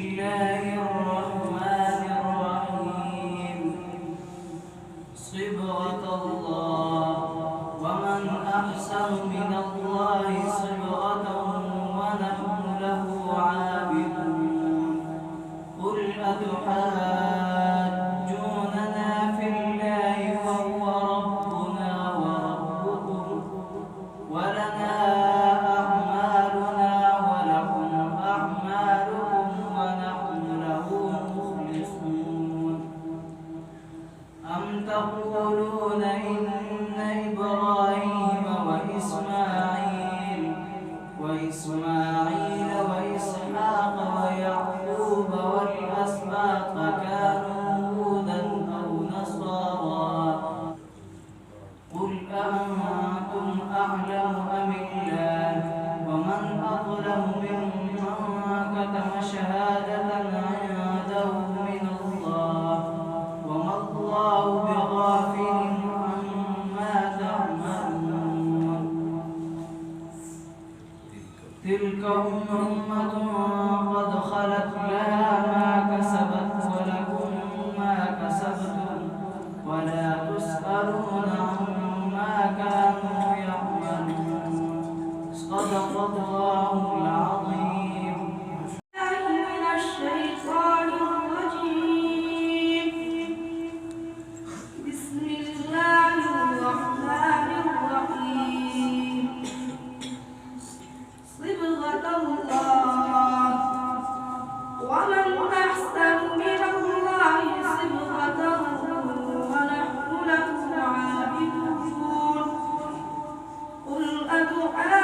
الله الرحمن الرحيم صبغة الله ومن أحسن من الله صبغة ونحن له عابدون قل أتحاجوننا في الله وهو ربنا وربكم ولنا أعمالنا ولكم أعمالكم ونحن له مخلصون أم تقولون إن إبراهيم وإسماعيل وإسحاق ويعقوب والأسباط كانوا هودا أو نصارى قل أأنتم أعلم أم الله ومن أظلم ممن كتم شهادة عنده من الله وما الله بغافل عما تعملون تلك أمة قد خلت لها ما كسبت ولكم ما كسبتم ولا تسألون عما كانوا يعملون صدق الله العظيم. من الشيطان الرجيم بسم الله الرحمن الرحيم صبغة الله ومن أحسن من الله صبغة ونحن له عابدون قل أتحاجوننا